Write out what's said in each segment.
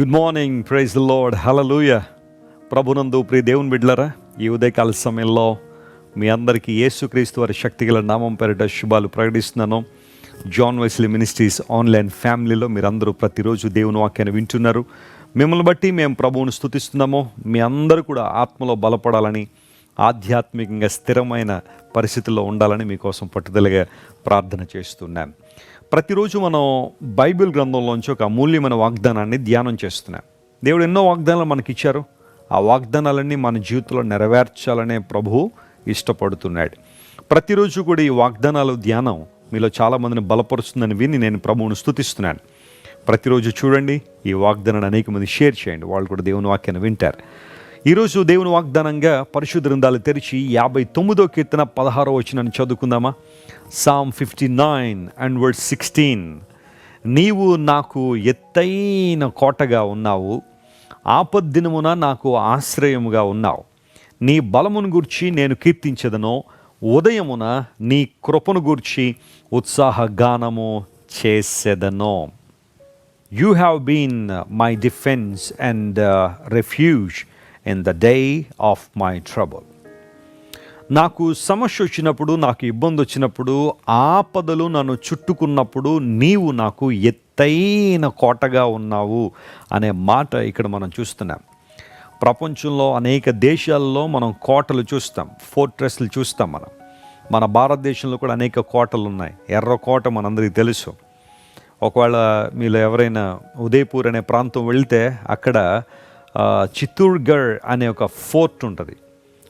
Good morning, praise the Lord, hallelujah. ప్రభునందు ప్రియ దేవుని బిడ్డలారా, ఈ ఉదయకాల సమయంలో మీ అందరికీ యేసుక్రీస్తు వారి శక్తిగల నామం పేరిట శుభాలు ప్రకటిస్తున్నాను. జాన్ వెస్లీ మినిస్ట్రీస్ ఆన్లైన్ ఫ్యామిలీలో మీరందరూ ప్రతిరోజు దేవుని వాక్యాన్ని వింటున్నారు. మిమ్మల్ని బట్టి మేము ప్రభువును స్తుతిస్తున్నాము. మీ అందరూ కూడా ఆత్మలో బలపడాలని, ఆధ్యాత్మికంగా స్థిరమైన పరిస్థితుల్లో ఉండాలని మీకోసం పట్టుదలగా ప్రార్థన చేస్తున్నాం. ప్రతిరోజు మనం బైబిల్ గ్రంథంలోంచి ఒక అమూల్యమైన వాగ్దానాన్ని ధ్యానం చేస్తున్నాం. దేవుడు ఎన్నో వాగ్దానాలు మనకి ఇచ్చారు. ఆ వాగ్దానాలన్నీ మన జీవితంలో నెరవేర్చాలనే ప్రభువు ఇష్టపడుతున్నాడు. ప్రతిరోజు కూడా ఈ వాగ్దానాలు ధ్యానం మీలో చాలామందిని బలపరుస్తుందని విని నేను ప్రభువును స్తుతిస్తున్నాను. ప్రతిరోజు చూడండి, ఈ వాగ్దానాన్ని అనేక మంది షేర్ చేయండి, వాళ్ళు కూడా దేవుని వాక్యాన్ని వింటారు. ఈరోజు దేవుని వాగ్దానంగా పరిశుద్ధ గ్రంథాలు తెరిచి 59వ కీర్తన 16వ వచనాన్ని చదువుకుందామా. Sam 59 and verse 16. నీవు నాకు ఎత్తైన కోటగా ఉన్నావు, ఆపద్దినమున నాకు ఆశ్రయముగా ఉన్నావు. నీ బలమును గూర్చి నేను కీర్తించెదను, ఉదయమున నీ కృపను గూర్చి ఉత్సాహగానము చేసెదను. You have been my defense and refuge in the day of my trouble. నాకు సమస్య వచ్చినప్పుడు, నాకు ఇబ్బంది వచ్చినప్పుడు, ఆపదలు నన్ను చుట్టుకున్నప్పుడు నీవు నాకు ఎత్తైన కోటగా ఉన్నావు అనే మాట ఇక్కడ మనం చూస్తున్నాం. ప్రపంచంలో అనేక దేశాల్లో మనం కోటలు చూస్తాం, ఫోర్ట్రెస్లు చూస్తాం. మన భారతదేశంలో కూడా అనేక కోటలు ఉన్నాయి. ఎర్రకోట మనందరికీ తెలుసు. ఒకవేళ మీలో ఎవరైనా ఉదయపూర్ అనే ప్రాంతం వెళ్తే అక్కడ చిత్తూర్గఢ్ అనే ఒక ఫోర్ట్ ఉంటుంది.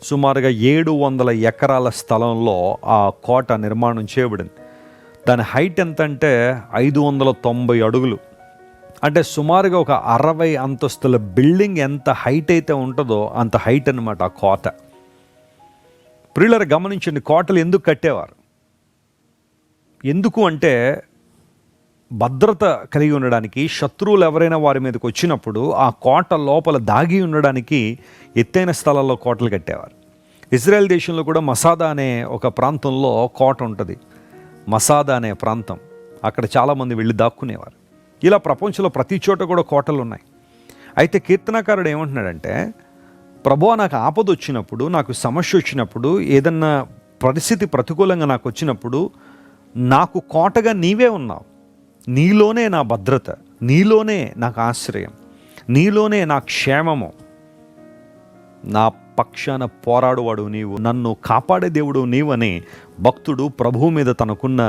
సుమారుగా 700 ఎకరాల స్థలంలో ఆ కోట నిర్మాణం చేయబడింది. దాని హైట్ ఎంత అంటే 590 అడుగులు. అంటే సుమారుగా ఒక 60 అంతస్తుల బిల్డింగ్ ఎంత హైట్ అయితే ఉంటుందో అంత హైట్ అన్నమాట ఆ కోట. ప్రియులారా, గమనించండి, కోటలు ఎందుకు కట్టేవారు? ఎందుకు అంటే భద్రత కలిగి ఉండడానికి, శత్రువులు ఎవరైనా వారి మీదకి వచ్చినప్పుడు ఆ కోట లోపల దాగి ఉండడానికి ఎత్తైన స్థలాల్లో కోటలు కట్టేవారు. ఇజ్రాయెల్ దేశంలో కూడా మసాదా అనే ఒక ప్రాంతంలో కోట ఉంటుంది. మసాదా అనే ప్రాంతం, అక్కడ చాలామంది వెళ్ళి దాక్కునేవారు. ఇలా ప్రపంచంలో ప్రతి చోట కూడా కోటలు ఉన్నాయి. అయితే కీర్తనాకారుడు ఏమంటున్నాడంటే, ప్రభువా, నాకు ఆపద వచ్చినప్పుడు, నాకు సమస్య వచ్చినప్పుడు, ఏదన్నా పరిస్థితి ప్రతికూలంగా నాకు వచ్చినప్పుడు నాకు కోటగా నీవే ఉన్నావు. నీలోనే నా భద్రత, నీలోనే నాకు ఆశ్రయం, నీలోనే నా క్షేమము. నా పక్షాన పోరాడువాడు నీవు, నన్ను కాపాడే దేవుడు నీవని భక్తుడు ప్రభువు మీద తనకున్న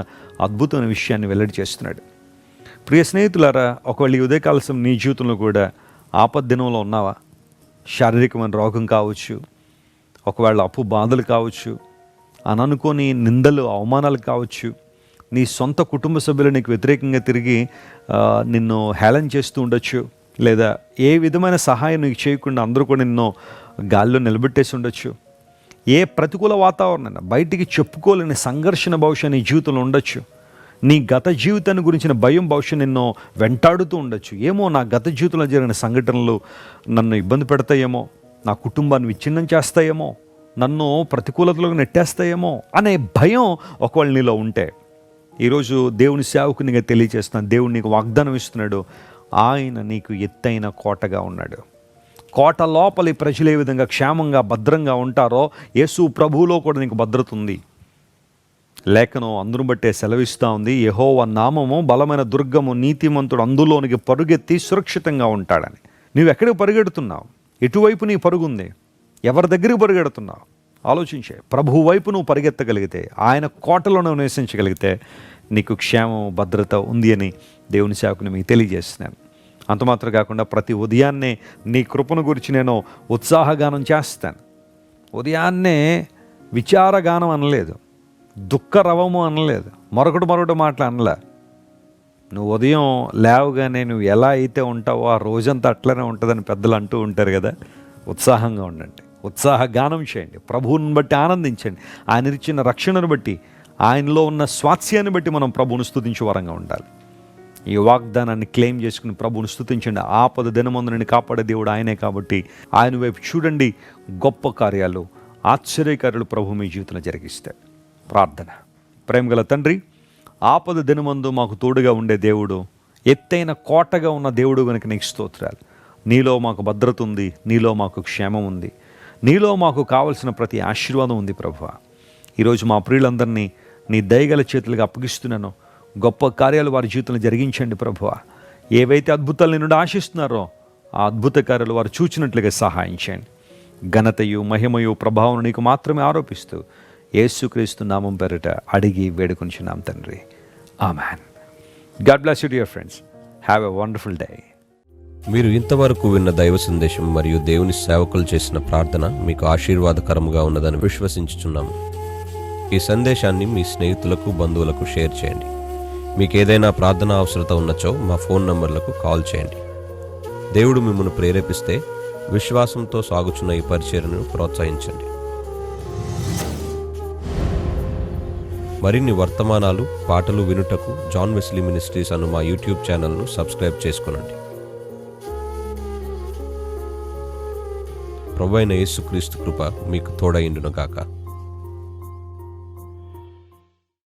అద్భుతమైన విషయాన్ని వెల్లడి చేస్తున్నాడు. ప్రియ స్నేహితులారా, ఒకవేళ ఈ ఉదయకాలం నీ జీవితంలో కూడా ఆపద్దినంలో ఉన్నావా? శారీరకమైన రోగం కావచ్చు, ఒకవేళ అప్పు బాధలు కావచ్చు, అననుకోని నిందలు అవమానాలు కావచ్చు, నీ సొంత కుటుంబ సభ్యులు నీకు వ్యతిరేకంగా తిరిగి నిన్ను హేళన చేస్తూ ఉండొచ్చు, లేదా ఏ విధమైన సహాయం నీకు చేయకుండా అందరూ కూడా నిన్ను గాల్లో నిలబెట్టేసి ఉండొచ్చు. ఏ ప్రతికూల వాతావరణం, బయటికి చెప్పుకోలేని సంఘర్షణ బహుశా నీ జీవితంలో ఉండొచ్చు. నీ గత జీవితాన్ని గురించిన భయం బహుశా నిన్ను వెంటాడుతూ ఉండొచ్చు. ఏమో, నా గత జీవితంలో జరిగిన సంఘటనలు నన్ను ఇబ్బంది పెడతాయేమో, నా కుటుంబాన్ని విచ్ఛిన్నం చేస్తాయేమో, నన్ను ప్రతికూలతలోకి నెట్టేస్తాయేమో అనే భయం ఒకవేళ నీలో ఉంటే, ఈరోజు దేవుని సేవకునిగా తెలియజేస్తున్నాను, దేవుడు నీకు వాగ్దానం ఇస్తున్నాడు. ఆయన నీకు ఎత్తైన కోటగా ఉన్నాడు. కోట లోపలి ప్రజలు ఏ విధంగా క్షేమంగా భద్రంగా ఉంటారో, యేసు ప్రభువులో కూడా నీకు భద్రత ఉంది. లేఖనం అందును బట్టే సెలవిస్తూ ఉంది, యెహోవా నామము బలమైన దుర్గము, నీతిమంతుడు అందులోనికి పరుగెత్తి సురక్షితంగా ఉంటాడని. నువ్వు ఎక్కడికి పరిగెడుతున్నావు? ఎటువైపు నీ పరుగుంది? ఎవరి దగ్గరికి పరిగెడుతున్నావు? ఆలోచించే. ప్రభు వైపు నువ్వు పరిగెత్తగలిగితే, ఆయన కోటలో నువ్వు నివసించగలిగితే నీకు క్షేమం, భద్రత ఉంది అని దేవుని సేవకుని మీకు తెలియజేస్తున్నాను. అంత మాత్రం కాకుండా ప్రతి ఉదయాన్నే నీ కృపను గురించి నేను ఉత్సాహగానం చేస్తాను. ఉదయాన్నే విచారగానం అనలేదు, దుఃఖరవము అనలేదు, మరొకటి మాటలు అనలే. నువ్వు ఉదయం లేవగానే నువ్వు ఎలా అయితే ఉంటావో ఆ రోజంతా అట్లనే ఉంటుందని పెద్దలు అంటూ ఉంటారు కదా. ఉత్సాహంగా ఉండండి, ఉత్సాహగానం చేయండి, ప్రభువుని బట్టి ఆనందించండి. ఆయన ఇచ్చిన రక్షణను బట్టి, ఆయనలో ఉన్న స్వాస్యాన్ని బట్టి మనం ప్రభువును స్తుతించే వరంగా ఉండాలి. ఈ వాగ్దానాన్ని క్లెయిమ్ చేసుకుని ప్రభువును స్తుతించండి. ఆపద దినమందుని కాపాడే దేవుడు ఆయనే కాబట్టి ఆయన వైపు చూడండి. గొప్ప కార్యాలు, ఆశ్చర్యకార్యాలు ప్రభు మీ జీవితంలో జరిగిస్తాడు. ప్రార్థన. ప్రేమగల తండ్రి, ఆపద దినమందు మాకు తోడుగా ఉండే దేవుడు, ఎత్తైన కోటగా ఉన్న దేవుడు కనుక నీకు స్తోత్రాలు. నీలో మాకు భద్రత ఉంది, నీలో మాకు క్షేమం ఉంది, నీలో మాకు కావలసిన ప్రతి ఆశీర్వాదం ఉంది ప్రభువా. ఈరోజు మా ప్రియులందరినీ నీ దయగల చేతులుగా అప్పగిస్తున్నాను. గొప్ప కార్యాలు వారి జీవితంలో జరిగించండి ప్రభువా. ఏవైతే అద్భుతాలు నిన్ను ఆశిస్తున్నారో ఆ అద్భుత కార్యాలు వారు చూచినట్లుగా సహాయం చేయండి. ఘనతయు మహిమయు ప్రభావం నీకు మాత్రమే ఆరోపిస్తూ యేసుక్రీస్తు నామం పేరిట అడిగి వేడుకొనిచున్నాం తండ్రి. Amen. God bless you dear friends. Have a wonderful day. మీరు ఇంతవరకు విన్న దైవ సందేశం మరియు దేవుని సేవకులు చేసిన ప్రార్థన మీకు ఆశీర్వాదకరముగా ఉన్నదని విశ్వసించుచున్నాము. ఈ సందేశాన్ని మీ స్నేహితులకు, బంధువులకు షేర్ చేయండి. మీకు ఏదైనా ప్రార్థన అవసరత ఉన్నచో మా ఫోన్ నంబర్లకు కాల్ చేయండి. దేవుడు మిమ్మల్ని ప్రేరేపిస్తే విశ్వాసంతో సాగుచున్న ఈ పరిచర్యను ప్రోత్సహించండి. మరిన్ని వర్తమానాలు, పాటలు వినుటకు జాన్ వెస్లీ మినిస్ట్రీస్ అను మా యూట్యూబ్ ఛానల్ను సబ్స్క్రైబ్ చేసుకొనండి. ప్రభువైన యేసుక్రీస్తు కృప మీకు తోడైండును గాక.